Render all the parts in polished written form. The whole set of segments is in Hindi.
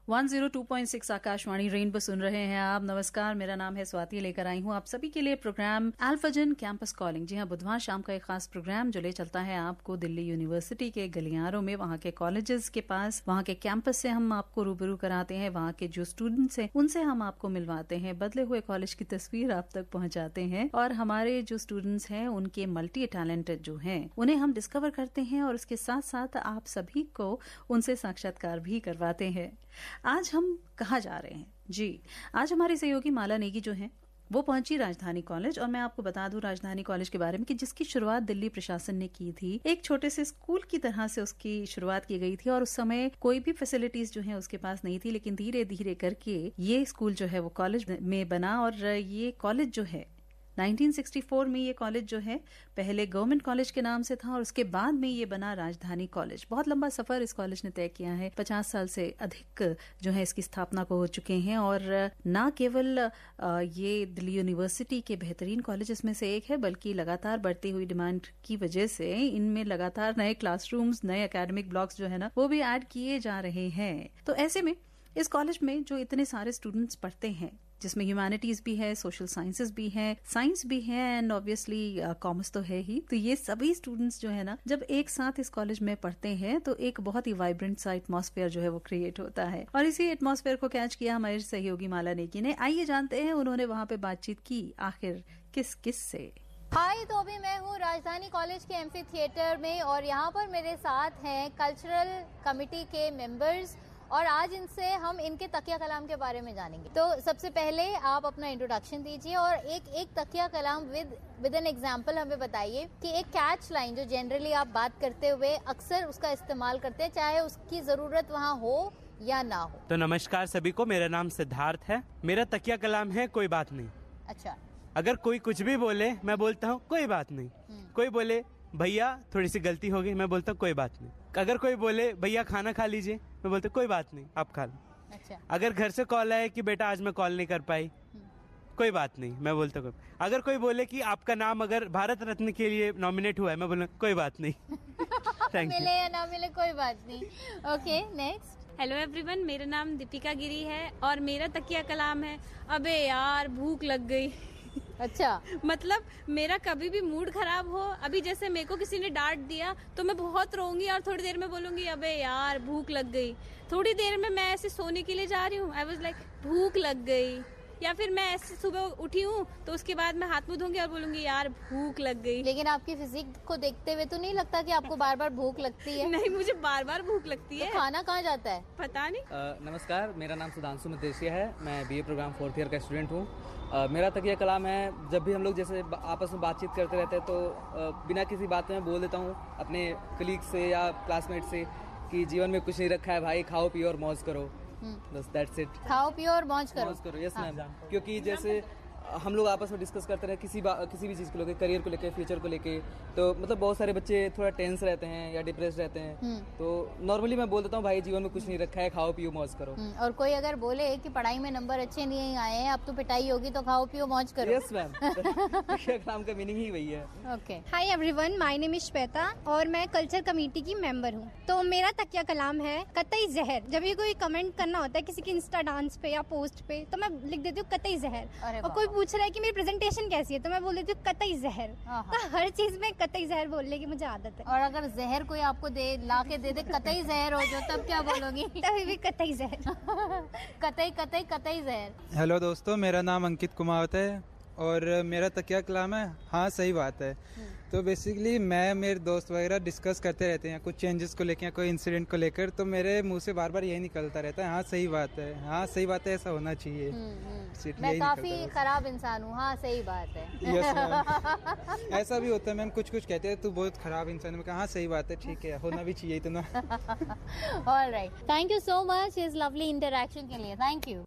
102.6 आकाशवाणी रेनबो सुन रहे हैं आप। नमस्कार, मेरा नाम है स्वाति, लेकर आई हूँ आप सभी के लिए प्रोग्राम अल्फाजन कैंपस कॉलिंग। जी हाँ, बुधवार शाम का एक खास प्रोग्राम जो ले चलता है आपको दिल्ली यूनिवर्सिटी के गलियारों में, वहाँ के कॉलेजेस के पास, वहाँ के कैंपस से हम आपको रूबरू कराते हैं। वहाँ के जो स्टूडेंट्स हैं उनसे हम आपको मिलवाते हैं, बदले हुए कॉलेज की तस्वीर आप तक पहुँचाते हैं और हमारे जो स्टूडेंट्स हैं उनके मल्टी टैलेंटेड जो हैं उन्हें हम डिस्कवर करते हैं और उसके साथ साथ आप सभी को उनसे साक्षात्कार भी करवाते हैं। आज हम कहाँ जा रहे हैं? जी, आज हमारी सहयोगी माला नेगी जो है वो पहुंची राजधानी कॉलेज। और मैं आपको बता दूं राजधानी कॉलेज के बारे में कि जिसकी शुरुआत दिल्ली प्रशासन ने की थी। एक छोटे से स्कूल की तरह से उसकी शुरुआत की गई थी और उस समय कोई भी फैसिलिटीज जो है उसके पास नहीं थी, लेकिन धीरे धीरे करके ये स्कूल जो है वो कॉलेज में बना। और ये कॉलेज जो है 1964 में ये कॉलेज जो है पहले गवर्नमेंट कॉलेज के नाम से था और उसके बाद में ये बना राजधानी कॉलेज। बहुत लंबा सफर इस कॉलेज ने तय किया है। 50 साल से अधिक जो है इसकी स्थापना को हो चुके हैं और न केवल ये दिल्ली यूनिवर्सिटी के बेहतरीन कॉलेजेस में से एक है, बल्कि लगातार बढ़ती हुई डिमांड की वजह से इनमें लगातार नए क्लासरूम्स, नए एकेडमिक ब्लॉक्स जो है ना वो भी ऐड किए जा रहे हैं। तो ऐसे में इस कॉलेज में जो इतने सारे स्टूडेंट्स पढ़ते हैं, जिसमें ह्यूमैनिटीज भी है, सोशल साइंसेज भी है, साइंस भी है एंड ऑब्वियसली कॉमर्स तो है ही। तो ये सभी स्टूडेंट्स जो है ना जब एक साथ इस कॉलेज में पढ़ते हैं तो एक बहुत ही वाइब्रेंट सा एटमॉस्फेयर जो है वो क्रिएट होता है। और इसी एटमॉस्फेयर को कैच किया हमारे सहयोगी माला नेगी ने। आइए जानते हैं उन्होंने वहां पे बातचीत की आखिर किस किस से। हाय, तो अभी मैं हूँ राजधानी कॉलेज के एम्फी थिएटर में और यहाँ पर मेरे साथ हैं कल्चरल कमेटी के मेंबर्स और आज इनसे हम इनके तकिया कलाम के बारे में जानेंगे। तो सबसे पहले आप अपना इंट्रोडक्शन दीजिए और एक तकिया कलाम विद एन एग्जांपल हमें बताइए कि एक कैच लाइन जो जनरली आप बात करते हुए अक्सर उसका इस्तेमाल करते हैं, चाहे उसकी जरूरत वहाँ हो या ना हो। तो नमस्कार सभी को, मेरा नाम सिद्धार्थ है। मेरा तकिया कलाम है कोई बात नहीं। अच्छा, अगर कोई कुछ भी बोले मैं बोलता हूँ कोई बात नहीं। कोई बोले भैया थोड़ी सी गलती हो गई, मैं बोलता हूँ कोई बात नहीं। अगर कोई बोले भैया खाना खा लीजिए, मैं बोलता हूँ कोई बात नहीं, आप खा लो। अच्छा। अगर घर से कॉल आए कि बेटा आज मैं कॉल नहीं कर पाई, कोई बात नहीं, मैं बोलता हूँ। अगर कोई बोले कि आपका नाम अगर भारत रत्न के लिए नॉमिनेट हुआ है, मैं बोलूँ कोई बात नहीं। Thank you. मिले या ना मिले कोई बात नहीं। Okay, next. हेलो एवरीवन, मेरा नाम दीपिका गिरी है और मेरा तकिया कलाम है अबे यार भूख लग गई। अच्छा, मतलब मेरा कभी भी मूड खराब हो, अभी जैसे मेरे को किसी ने डांट दिया तो मैं बहुत रोऊंगी और थोड़ी देर में बोलूंगी अबे यार भूख लग गई। थोड़ी देर में मैं ऐसे सोने के लिए जा रही हूँ, आई वाज लाइक भूख लग गई। या फिर मैं ऐसे सुबह उठी हूँ तो उसके बाद मैं हाथ मुंह धोंगी और बोलूंगी यार भूख लग गई। लेकिन आपकी फिजिक को देखते हुए तो नहीं लगता कि आपको बार बार भूख लगती है? नहीं, मुझे बार बार भूख लगती है। तो खाना कहाँ जाता है? पता नहीं। नमस्कार, मेरा नाम सुधांशु मदेशिया है। मैं बीए प्रोग्राम 4th ईयर का स्टूडेंट हूँ। मेरा तकिया कलाम है, जब भी हम लोग जैसे आपस में बातचीत करते रहते हैं तो बिना किसी बात में बोल देता हूँ अपने कलीग से या क्लासमेट से कि जीवन में कुछ नहीं रखा है भाई, खाओ पियो और मौज करो। बस दैट्स इट। खाओ पियो और मौज करो। Yes ma'am. क्योंकि जैसे हम लोग आपस में डिस्कस करते रहे किसी भी चीज़ को लेकर, करियर को लेकर, फ्यूचर को लेकर, तो मतलब बहुत सारे बच्चे थोड़ा टेंस रहते हैं या डिप्रेस रहते हैं। तो नॉर्मली मैं बोल देता हूँ भाई जीवन में कुछ नहीं रखा है, खाओ पियो मौज करो। और कोई अगर बोले कि पढ़ाई में नंबर अच्छे नहीं आए हैं, अब तो पिटाई होगी, तो खाओ पियो मौज करो। Yes ma'am. काम का मीनिंग ही वही है। Okay. Hi everyone, my name is Shweta और मैं कल्चर कमेटी की मेंबर हूँ। तो मेरा तकिया कलाम है कतई जहर। जब भी कोई कमेंट करना होता है किसी के इंस्टा डांस पे या पोस्ट पे तो मैं लिख देती हूँ कतई जहर। और कोई पूछ रहा है कि मेरी प्रेजेंटेशन कैसी है तो मैं बोल देती हूँ कतई जहर। तो हर चीज में कतई जहर बोलने की मुझे आदत है। और अगर जहर कोई आपको ला के दे दे कतई जहर हो जो, तब क्या बोलोगी? तभी भी कतई जहर। कतई कतई कतई जहर। हेलो दोस्तों, मेरा नाम अंकित कुमावत है और मेरा तकिया कलाम है हाँ सही बात है। तो बेसिकली मैं मेरे दोस्त वगैरह डिस्कस करते रहते हैं कुछ चेंजेस को लेकर, कोई इंसिडेंट को लेकर, तो मेरे मुंह से बार बार यही निकलता रहता है हाँ सही बात है, हाँ सही बात है, ऐसा होना चाहिए। मैं काफी खराब इंसान हूँ, हाँ सही बात है। Yes ma'am. ऐसा भी होता है मैम, कुछ कुछ कहते हैं तू बहुत खराब इंसान है, हाँ सही बात है, ठीक है, होना भी चाहिए इतना। Alright, thank you so much इस लवली इंटरेक्शन के लिए, थैंक यू।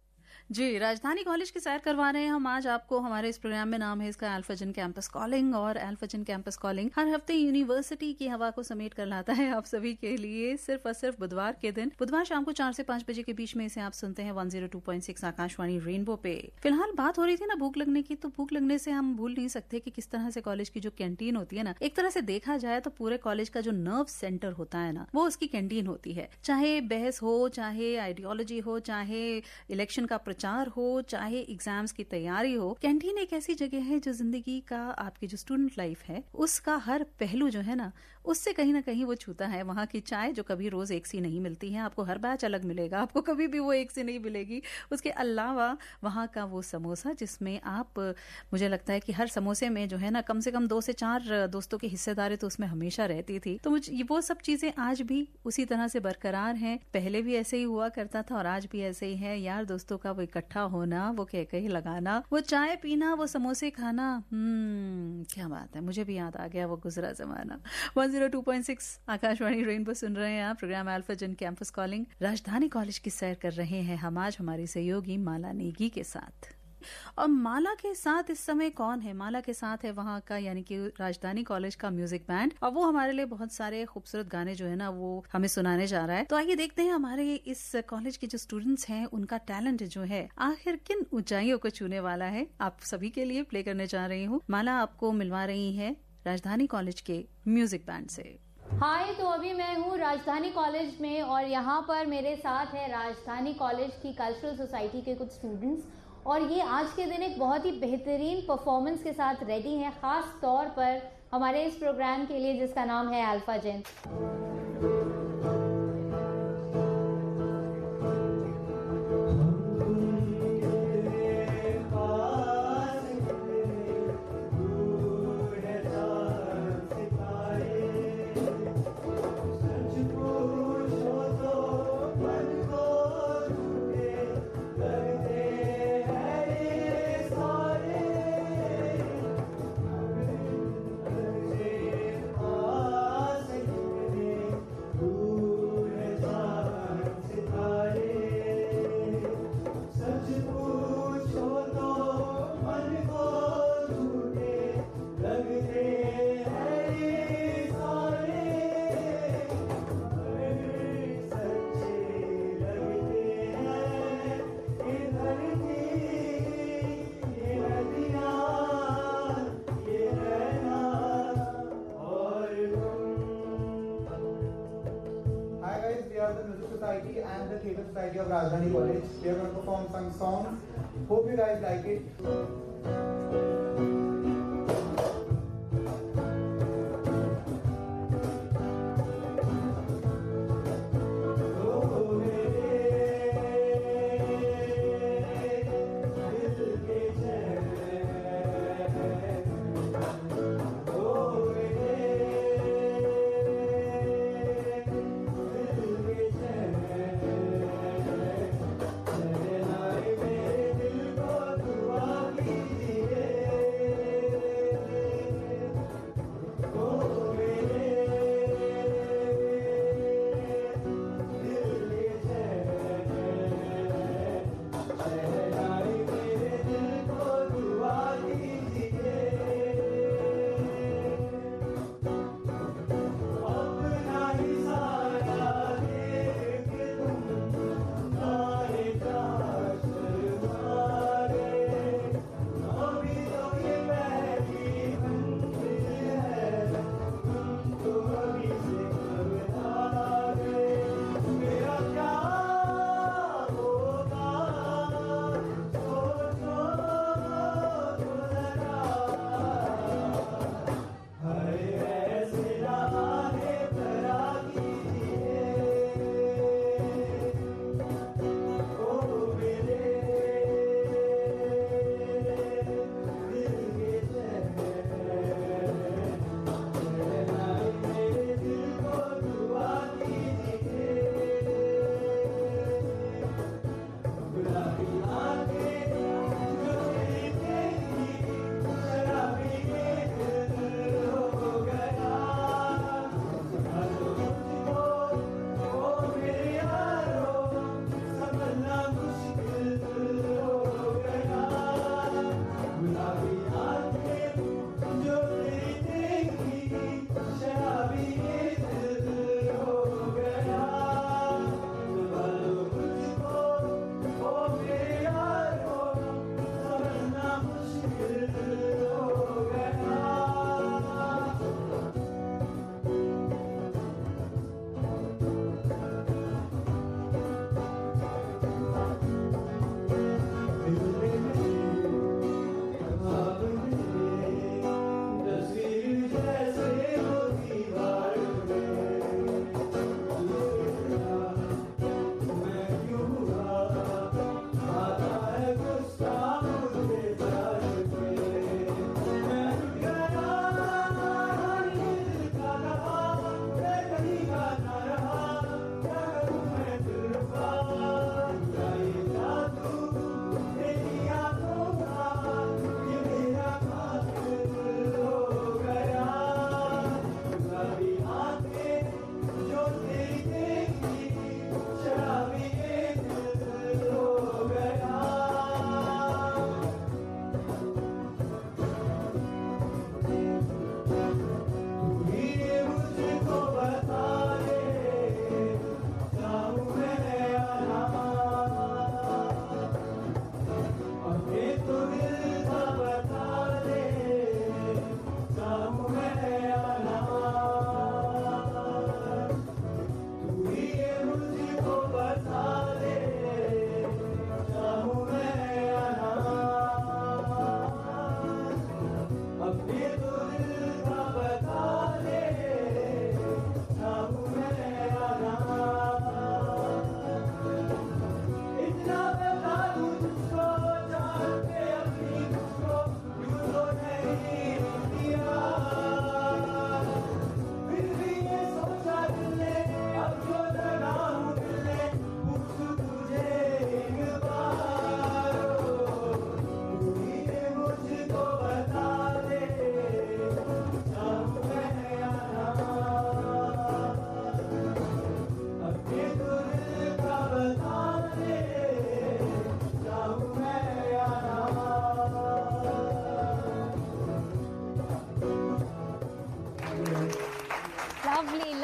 जी, राजधानी कॉलेज की सैर करवा रहे हैं हम आज आपको। हमारे इस प्रोग्राम में नाम है इसका अल्फाजन कैंपस कॉलिंग, और अल्फाजन कैंपस कॉलिंग हर हफ्ते यूनिवर्सिटी की हवा को समेट कर लाता है आप सभी के लिए, सिर्फ और सिर्फ बुधवार के दिन। बुधवार शाम को 4 से 5 बजे के बीच में इसे आप सुनते हैं 102.6 आकाशवाणी रेनबो पे। फिलहाल बात हो रही थी ना भूख लगने की, तो भूख लगने से हम भूल नहीं सकते कि किस तरह से कॉलेज की जो कैंटीन होती है ना, एक तरह से देखा जाए तो पूरे कॉलेज का जो नर्व सेंटर होता है ना, वो उसकी कैंटीन होती है। चाहे बहस हो, चाहे आइडियोलॉजी हो, चाहे इलेक्शन का प्रचार हो, चाहे एग्जाम्स की तैयारी हो, कैंटीन एक ऐसी जगह है जो जिंदगी का, आपकी जो स्टूडेंट लाइफ है उसका हर पहलू जो है ना, उससे कहीं ना कहीं वो छूता है। वहाँ की चाय जो कभी रोज एक सी नहीं मिलती है, आपको हर बैच अलग मिलेगा, आपको कभी भी वो एक सी नहीं मिलेगी। उसके अलावा वहाँ का वो समोसा जिसमें आप, मुझे लगता है कि हर समोसे में जो है ना कम से कम 2 से 4 दोस्तों की हिस्सेदारी तो उसमें हमेशा रहती थी। तो मुझे वो सब चीजें आज भी उसी तरह से बरकरार हैं। पहले भी ऐसे ही हुआ करता था और आज भी ऐसे ही है। यार दोस्तों का वो इकट्ठा होना, वो कहीं लगाना, वो चाय पीना, वो समोसे खाना, क्या बात है। मुझे भी याद आ गया वो गुजरा जमाना। 102.6 आकाशवाणी रेनबो सुन रहे हैं आप। प्रोग्राम अल्फाजन कैंपस कॉलिंग, राजधानी कॉलेज की सैर कर रहे हैं हम आज हमारी सहयोगी माला नेगी के साथ। और माला के साथ इस समय कौन है? माला के साथ है वहाँ का, यानी कि राजधानी कॉलेज का म्यूजिक बैंड, और वो हमारे लिए बहुत सारे खूबसूरत गाने जो है ना वो हमें सुनाने जा रहा है। तो आइए देखते हैं हमारे इस कॉलेज के जो स्टूडेंट्स हैं उनका टैलेंट जो है आखिर किन ऊंचाइयों को छूने वाला है। आप सभी के लिए प्ले करने जा रही हूँ। माला आपको मिलवा रही है राजधानी कॉलेज के म्यूजिक बैंड से। हाय, तो अभी मैं हूँ राजधानी कॉलेज में और यहाँ पर मेरे साथ है राजधानी कॉलेज की कल्चरल सोसाइटी के कुछ स्टूडेंट्स, और ये आज के दिन एक बहुत ही बेहतरीन परफॉर्मेंस के साथ रेडी हैं, ख़ास तौर पर हमारे इस प्रोग्राम के लिए जिसका नाम है अल्फाजन। Society of Rajdhani College. We are going to perform some songs. Hope you guys like it.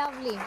Lovely.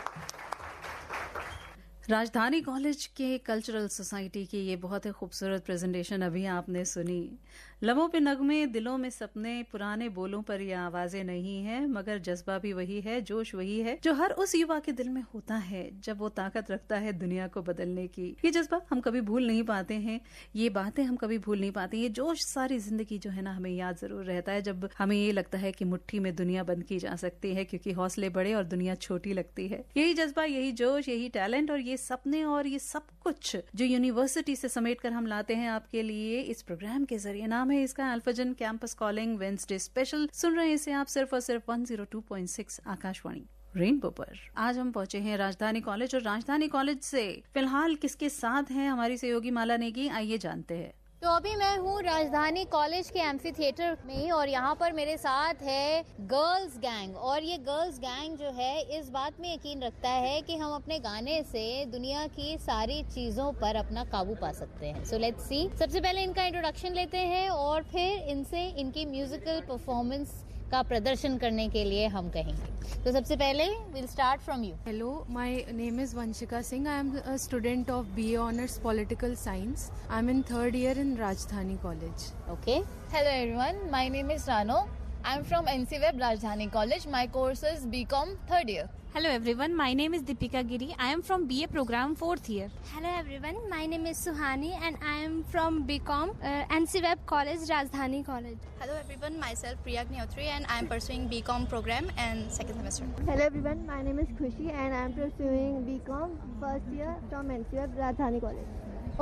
राजधानी कॉलेज के कल्चरल सोसाइटी की ये बहुत ही खूबसूरत प्रेजेंटेशन अभी आपने सुनी। लबों पे नगमे, दिलों में सपने, पुराने बोलों पर ये आवाजें नहीं हैं, मगर जज्बा भी वही है, जोश वही है जो हर उस युवा के दिल में होता है जब वो ताकत रखता है दुनिया को बदलने की। ये जज्बा हम कभी भूल नहीं पाते हैं, ये बातें हम कभी भूल नहीं पाते। ये जोश सारी जिंदगी जो है ना हमें याद जरूर रहता है जब हमें ये लगता है कि मुट्ठी में दुनिया बंद की जा सकती है क्योंकि हौसले बड़े और दुनिया छोटी लगती है। यही जज्बा, यही जोश, यही टैलेंट और ये सपने और ये सब कुछ जो यूनिवर्सिटी से समेट कर हम लाते हैं आपके लिए इस प्रोग्राम के जरिए। नाम है इसका अल्फाजन कैंपस कॉलिंग वेडनेसडे स्पेशल। सुन रहे हैं इसे आप सिर्फ और सिर्फ 102.6 आकाशवाणी रेनबो पर। आज हम पहुंचे हैं राजधानी कॉलेज और राजधानी कॉलेज से फिलहाल किसके साथ हैं हमारी सहयोगी माला नेगी, आइए जानते हैं। तो अभी मैं हूँ राजधानी कॉलेज के एम्फी थिएटर में और यहाँ पर मेरे साथ है गर्ल्स गैंग। और ये गर्ल्स गैंग जो है इस बात में यकीन रखता है कि हम अपने गाने से दुनिया की सारी चीजों पर अपना काबू पा सकते हैं। So let's see. सबसे पहले इनका इंट्रोडक्शन लेते हैं और फिर इनसे इनकी म्यूजिकल परफॉर्मेंस का प्रदर्शन करने के लिए हम कहेंगे। तो सबसे पहले we'll start from you. Hello, my name is Vanshika Singh. I am a student of BA Honours Political Science. I am in 3rd year in Rajdhani College. Okay. Hello everyone, my name is Rano. I am from NCWeb Rajdhani College. My course is BCom 3rd year. Hello everyone, my name is Deepika Giri. I am from BA program 4th year. Hello everyone, my name is Suhani and I am from BCom NCWeb College, Rajdhani College. Hello everyone, myself Priya Gnotri and I am pursuing BCom program and 2nd semester. Hello everyone, my name is Khushi and I am pursuing BCom 1st year from NCWeb Rajdhani College.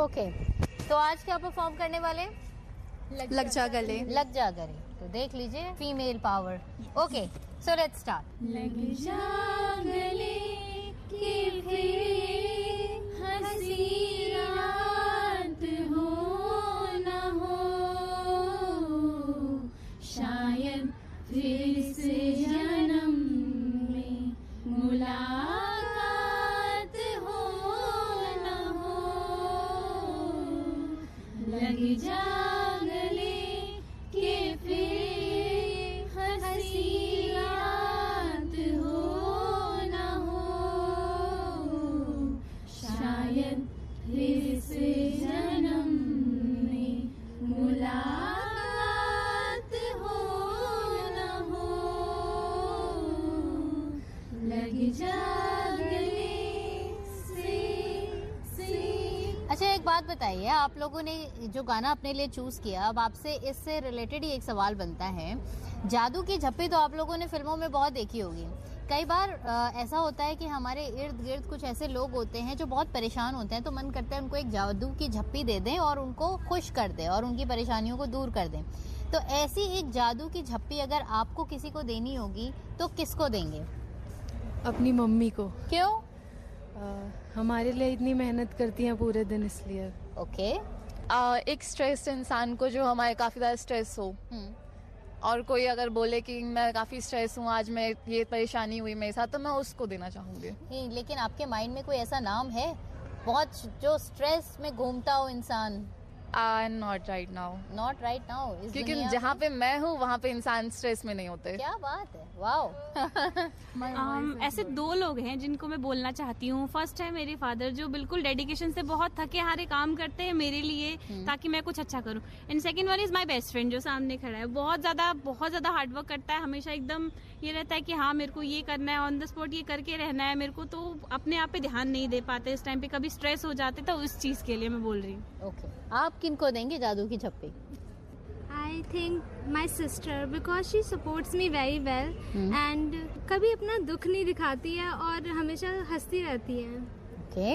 Okay. तो आज क्या परफॉर्म करने वाले? लग जा गले। लग जा गले। तो देख लीजिए female power. Okay, so let's start. लग जा गले कि फिर हंसी रात हो न हो, शायद फिर से जन्म में मुलाकात हो न हो। लग जा अच्छा, एक बात बताइए, आप लोगों ने जो गाना अपने लिए चूज किया, अब आपसे इससे रिलेटेड ही एक सवाल बनता है। जादू की झप्पी तो आप लोगों ने फिल्मों में बहुत देखी होगी। कई बार ऐसा होता है कि हमारे इर्द गिर्द कुछ ऐसे लोग होते हैं जो बहुत परेशान होते हैं, तो मन करता है उनको एक जादू की झप्पी दे दें और उनको खुश कर दें और उनकी परेशानियों को दूर कर दें। तो ऐसी एक जादू की झप्पी अगर आपको किसी को देनी होगी तो किसको देंगे? अपनी मम्मी को। क्यों? हमारे लिए इतनी मेहनत करती हैं पूरे दिन, इसलिए। ओके। एक स्ट्रेस इंसान को जो हमारे काफ़ी ज़्यादा स्ट्रेस हो और कोई अगर बोले कि मैं काफ़ी स्ट्रेस हूँ, आज मैं ये परेशानी हुई मेरे साथ, तो मैं उसको देना चाहूँगी। लेकिन आपके माइंड में कोई ऐसा नाम है बहुत जो स्ट्रेस में घूमता हो इंसान? Not right now. Not right now, क्योंकि जहाँ पे मैं हूँ वहाँ पे इंसान स्ट्रेस में नहीं होते। क्या बात है, वाओ। ऐसे दो लोग हैं जिनको मैं बोलना चाहती हूँ। फर्स्ट है मेरे फादर, जो बिल्कुल डेडिकेशन से बहुत थके हारे काम करते हैं मेरे लिए ताकि मैं कुछ अच्छा करूँ। And second one is my best friend जो सामने खड़ा है। बहुत ज्यादा हार्डवर्क करता है, हमेशा एकदम ये रहता है कि हाँ मेरे को ये करना है, ऑन द स्पॉट ये करके रहना है मेरे को, तो अपने आप पे ध्यान नहीं दे पाते इस टाइम पे, कभी स्ट्रेस हो जाते, तो उस चीज के लिए मैं बोल रही हूँ। ओके, आप किनको देंगे जादू की झप्पी? I think my sister because she supports me very well and कभी अपना दुख नहीं दिखाती है और हमेशा हंसती रहती है। Okay.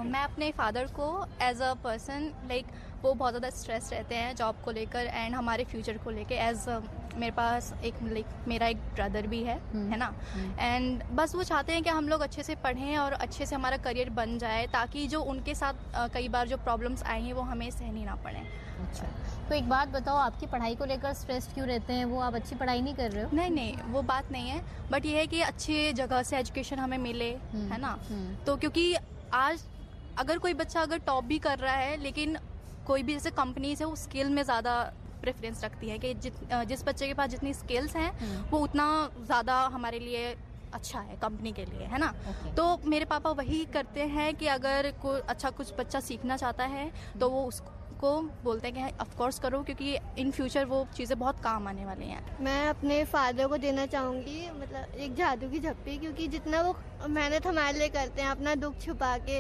मैं अपने फादर को एज अ पर्सन लाइक वो बहुत ज़्यादा स्ट्रेस रहते हैं जॉब को लेकर एंड हमारे फ्यूचर को लेकर। एज मेरे पास मेरा एक ब्रदर भी है ना, एंड बस वो चाहते हैं कि हम लोग अच्छे से पढ़ें और अच्छे से हमारा करियर बन जाए ताकि जो उनके साथ कई बार जो प्रॉब्लम्स आई हैं वो हमें सहनी ना पड़े। अच्छा, तो एक बात बताओ, आपकी पढ़ाई को लेकर स्ट्रेस क्यों रहते हैं? वो आप अच्छी पढ़ाई नहीं कर रहे हो? नहीं, वो बात नहीं है, बट ये है कि अच्छी जगह से एजुकेशन हमें मिले, है ना। तो क्योंकि आज अगर कोई बच्चा अगर टॉप भी कर रहा है, लेकिन कोई भी जैसे कंपनी है वो स्किल में ज़्यादा प्रेफरेंस रखती है कि जिस बच्चे के पास जितनी स्किल्स हैं वो उतना ज़्यादा हमारे लिए अच्छा है कंपनी के लिए, है ना। तो मेरे पापा वही करते हैं कि अगर कोई अच्छा कुछ बच्चा सीखना चाहता है तो वो उसको बोलते हैं कि ऑफ कोर्स करो, क्योंकि इन फ्यूचर वो चीज़ें बहुत काम आने वाली हैं। मैं अपने फादर को देना चाहूँगी मतलब एक जादू की झप्पी, क्योंकि जितना वो मेहनत हमारे लिए करते हैं, अपना दुख छुपा के,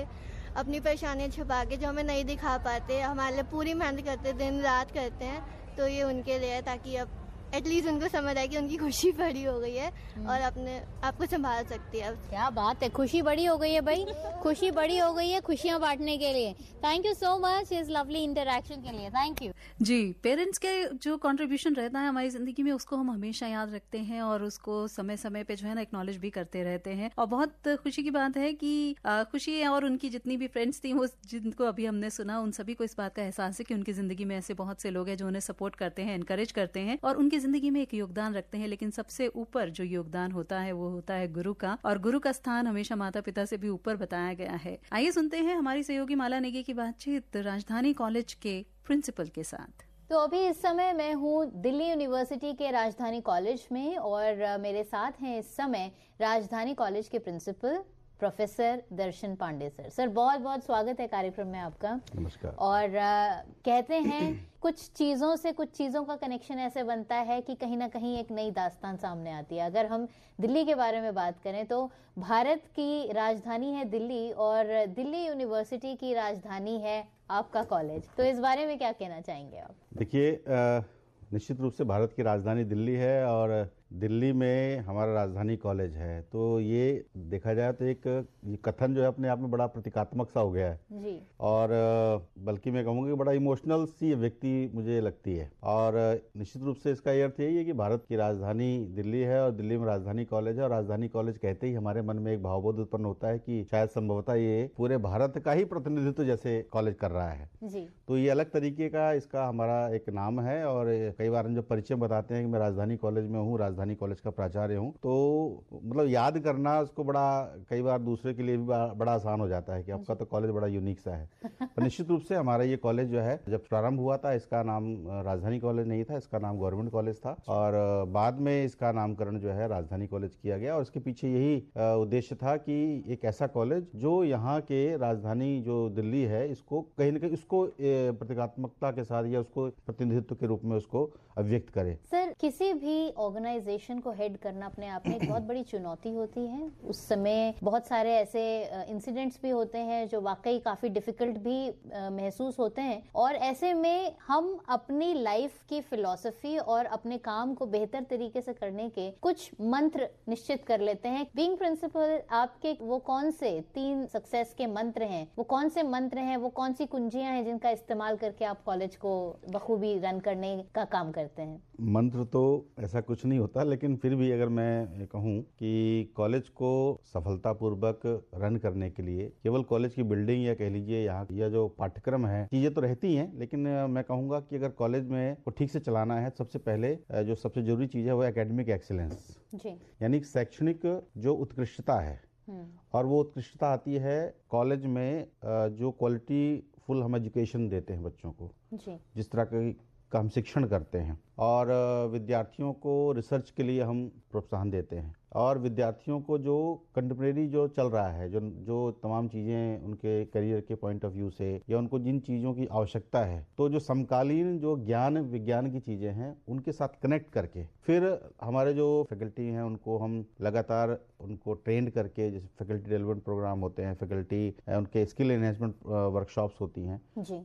अपनी परेशानियाँ छुपा के, जो हमें नहीं दिखा पाते, हमारे लिए पूरी मेहनत करते, दिन रात करते हैं, तो ये उनके लिए है, ताकि अब एटलीस्ट उनको समझ आए कि उनकी खुशी बड़ी हो गई है और अपने आपको संभाल सकती है। क्या बात है, खुशी बड़ी हो गई है भाई, खुशी बड़ी हो गई है खुशियाँ बांटने के लिए। थैंक यू सो मच इस लवली इंटरेक्शन के लिए, थैंक यू जी। पेरेंट्स के जो कंट्रीब्यूशन रहता है हमारी जिंदगी में, उसको हम हमेशा याद रखते हैं और उसको समय समय पे जो है ना एक्नॉलेज भी करते रहते हैं। और बहुत खुशी की बात है कि खुशी और उनकी जितनी भी फ्रेंड्स थी, वो जिनको अभी हमने सुना, उन सभी को इस बात का एहसास है कि उनकी जिंदगी में ऐसे बहुत से लोग हैं जो उन्हें सपोर्ट करते हैं, एनकरेज करते हैं और उनकी जिंदगी में एक योगदान रखते हैं। लेकिन सबसे ऊपर जो योगदान होता है वो होता है गुरु का, और गुरु का स्थान हमेशा माता पिता से भी ऊपर बताया गया है। आइए सुनते हैं हमारी सहयोगी माला नेगी की बातचीत राजधानी कॉलेज के प्रिंसिपल के साथ। तो अभी इस समय मैं हूँ दिल्ली यूनिवर्सिटी के राजधानी कॉलेज में और मेरे साथ हैं इस समय राजधानी कॉलेज के प्रिंसिपल प्रोफेसर दर्शन पांडे सर। सर बहुत बहुत स्वागत है कार्यक्रम में आपका। नमस्कार। और कहते हैं कुछ चीज़ों से कुछ चीज़ों का कनेक्शन ऐसे बनता है कि कहीं ना कहीं एक नई दास्तान सामने आती है। अगर हम दिल्ली के बारे में बात करें तो भारत की राजधानी है दिल्ली और दिल्ली यूनिवर्सिटी की राजधानी है आपका कॉलेज। तो इस बारे में क्या कहना चाहेंगे आप? देखिए, निश्चित रूप से भारत की राजधानी दिल्ली है और दिल्ली में हमारा राजधानी कॉलेज है, तो ये देखा जाए तो एक ये कथन जो है अपने आप में बड़ा प्रतीकात्मक सा हो गया है जी। और बल्कि मैं कहूँगा कि बड़ा इमोशनल सी व्यक्ति मुझे लगती है। और निश्चित रूप से इसका ये अर्थ यही है कि भारत की राजधानी दिल्ली है और दिल्ली में राजधानी कॉलेज है और राजधानी कॉलेज कहते ही हमारे मन में एक भावबोध उत्पन्न होता है कि शायद संभवतः ये पूरे भारत का ही प्रतिनिधित्व जैसे कॉलेज कर रहा है जी। तो ये अलग तरीके का इसका हमारा एक नाम है। और कई बार हम जो परिचय बताते हैं कि मैं राजधानी कॉलेज में हूँ, राजधानी कॉलेज का प्राचार्य हूँ, तो मतलब याद करना उसको बड़ा कई बार दूसरे के लिए भी बड़ा आसान हो जाता है कि आपका तो कॉलेज बड़ा यूनिक सा है। पर निश्चित रूप से हमारा ये कॉलेज जो है जब प्रारंभ हुआ था इसका नाम राजधानी कॉलेज नहीं था, इसका नाम गवर्नमेंट कॉलेज था और बाद में इसका नामकरण जो है राजधानी कॉलेज किया गया। और इसके पीछे यही उद्देश्य था कि एक ऐसा कॉलेज जो यहाँ के राजधानी जो दिल्ली है इसको कहीं ना कहीं उसको प्रतीकात्मकता के साथ या उसको प्रतिनिधित्व के रूप में उसको अभिव्यक्त करे। सर, किसी भी ऑर्गेनाइजेशन को हेड करना अपने आप में एक बहुत बड़ी चुनौती होती है। उस समय बहुत सारे ऐसे इंसिडेंट्स भी होते हैं जो वाकई काफी डिफिकल्ट भी महसूस होते हैं और ऐसे में हम अपनी लाइफ की फिलॉसफी और अपने काम को बेहतर तरीके से करने के कुछ मंत्र निश्चित कर लेते हैं। बीइंग प्रिंसिपल, आपके वो कौन से 3 सक्सेस के मंत्र हैं, वो कौन से मंत्र हैं, वो कौन सी कुंजियां हैं जिनका इस्तेमाल करके आप कॉलेज को बखूबी रन करने का काम करते हैं? मंत्र तो ऐसा कुछ नहीं होता, लेकिन फिर भी अगर मैं कहूँ कि कॉलेज को सफलतापूर्वक रन करने के लिए केवल कॉलेज की बिल्डिंग या कह लीजिए यहाँ या जो पाठ्यक्रम है चीजें तो रहती हैं, लेकिन मैं कहूँगा कि अगर कॉलेज में को ठीक से चलाना है सबसे पहले जो सबसे जरूरी चीज है वो एकेडमिक एक्सीलेंस, यानी शैक्षणिक जो उत्कृष्टता है। और वो उत्कृष्टता आती है कॉलेज में जो क्वालिटी फुल हम एजुकेशन देते हैं बच्चों को, जिस तरह का हम शिक्षण करते हैं और विद्यार्थियों को रिसर्च के लिए हम प्रोत्साहन देते हैं और विद्यार्थियों को जो कंटेम्प्रेरी जो चल रहा है जो तमाम चीज़ें उनके करियर के पॉइंट ऑफ व्यू से या उनको जिन चीज़ों की आवश्यकता है तो जो समकालीन जो ज्ञान विज्ञान की चीज़ें हैं उनके साथ कनेक्ट करके फिर हमारे जो फैकल्टी हैं उनको हम लगातार उनको ट्रेंड करके, जैसे फैकल्टी डेवलपमेंट प्रोग्राम होते हैं, फैकल्टी उनके स्किल एनहेंसमेंट वर्कशॉप्स होती हैं,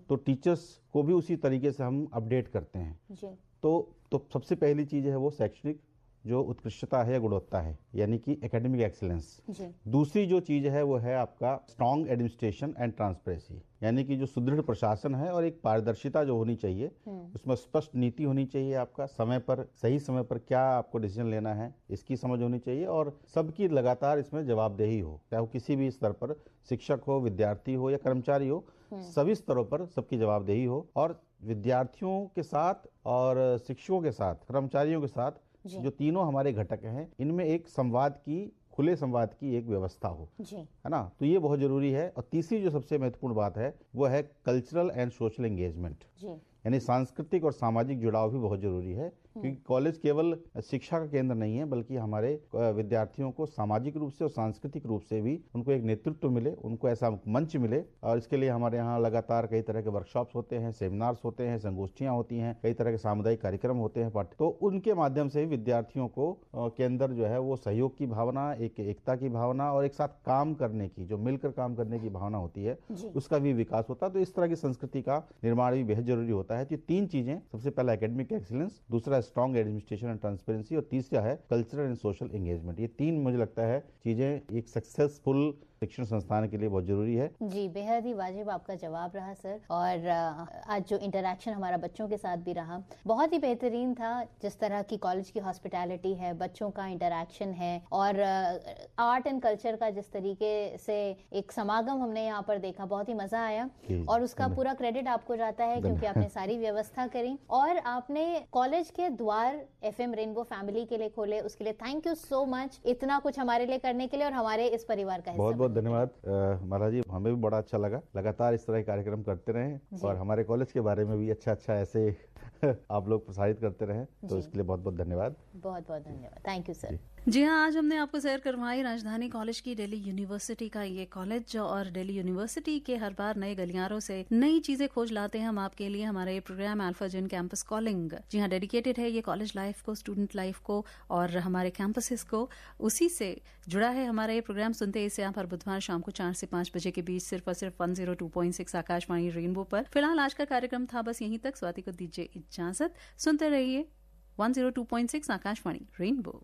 तो टीचर्स को भी उसी तरीके से हम अपडेट करते हैं। तो सबसे पहली चीज़ है वो शैक्षणिक जो उत्कृष्टता है या गुणवत्ता है, यानी कि एकेडमिक एक्सीलेंस। दूसरी जो चीज है वो है आपका स्ट्रॉन्ग एडमिनिस्ट्रेशन एंड ट्रांसपेरेंसी, यानी कि जो सुदृढ़ प्रशासन है और एक पारदर्शिता जो होनी चाहिए, उसमें स्पष्ट नीति होनी चाहिए, आपका समय पर सही समय पर क्या आपको डिसीजन लेना है इसकी समझ होनी चाहिए और सबकी लगातार इसमें जवाबदेही हो, चाहे वो किसी भी स्तर पर शिक्षक हो, विद्यार्थी हो या कर्मचारी हो, सभी स्तरों पर सबकी जवाबदेही हो। और विद्यार्थियों के साथ और शिक्षकों के साथ, कर्मचारियों के साथ जो तीनों हमारे घटक हैं इनमें एक संवाद की, खुले संवाद की एक व्यवस्था हो, है ना, तो ये बहुत जरूरी है। और तीसरी जो सबसे महत्वपूर्ण बात है वो है कल्चरल एंड सोशल एंगेजमेंट, यानी सांस्कृतिक और सामाजिक जुड़ाव भी बहुत जरूरी है, क्योंकि कॉलेज केवल शिक्षा का केंद्र नहीं है, बल्कि हमारे विद्यार्थियों को सामाजिक रूप से और सांस्कृतिक रूप से भी उनको एक नेतृत्व मिले, उनको ऐसा मंच मिले। और इसके लिए हमारे यहाँ लगातार कई तरह के वर्कशॉप्स होते हैं, सेमिनार्स होते हैं, संगोष्ठियां होती हैं, कई तरह के सामुदायिक कार्यक्रम होते हैं। तो उनके माध्यम से विद्यार्थियों को के अंदर जो है वो सहयोग की भावना, एक एकता की भावना और एक साथ काम करने की, जो मिलकर काम करने की भावना होती है, उसका भी विकास होता है। तो इस तरह की संस्कृति का निर्माण भी बेहद जरूरी होता है। तो 3 चीजें, सबसे पहला एकेडमिक एक्सीलेंस, दूसरा स्ट्रॉन्ग एडमिनिस्ट्रेशन एंड ट्रांसपेरेंसी और तीसरा है कल्चरल एंड सोशल एंगेजमेंट। ये 3 मुझे लगता है चीजें एक सक्सेसफुल शिक्षण संस्थान के लिए बहुत जरूरी है। जी, बेहद ही वाजिब आपका जवाब रहा सर। और आज जो इंटरेक्शन हमारा बच्चों के साथ भी रहा बहुत ही बेहतरीन था। जिस तरह की कॉलेज की हॉस्पिटैलिटी है, बच्चों का इंटरेक्शन है और आर्ट एंड कल्चर का जिस तरीके से एक समागम हमने यहाँ पर देखा, बहुत ही मजा आया। और उसका पूरा क्रेडिट आपको जाता है क्योंकि आपने सारी व्यवस्था करी और आपने कॉलेज के द्वार FM रेनबो फैमिली के लिए खोले। उसके लिए थैंक यू सो मच, इतना कुछ हमारे लिए करने के लिए और हमारे इस परिवार का बहुत धन्यवाद महाराज जी, हमें भी बड़ा अच्छा लगा। लगातार इस तरह के कार्यक्रम करते रहें और हमारे कॉलेज के बारे में भी अच्छा ऐसे आप लोग प्रसारित करते रहें, तो इसके लिए बहुत बहुत धन्यवाद। बहुत बहुत धन्यवाद, थैंक यू सर। जी हाँ, आज हमने आपको सैर करवाई राजधानी कॉलेज की, दिल्ली यूनिवर्सिटी का ये कॉलेज। और दिल्ली यूनिवर्सिटी के हर बार नए गलियारों से नई चीजें खोज लाते हैं हम आपके लिए। हमारा ये प्रोग्राम अल्फा जन कैंपस कॉलिंग, जी हाँ, डेडिकेटेड है ये कॉलेज लाइफ को, स्टूडेंट लाइफ को और हमारे कैंपसेस को, उसी से जुड़ा है हमारा ये प्रोग्राम। सुनते इसे आप हर बुधवार शाम को 4 से 5 बजे के बीच सिर्फ और सिर्फ 102.6 आकाशवाणी रेनबो पर। फिलहाल आज का कार्यक्रम था बस यहीं तक। स्वाति को दीजिए इजाजत, सुनते रहिए 102.6 आकाशवाणी रेनबो।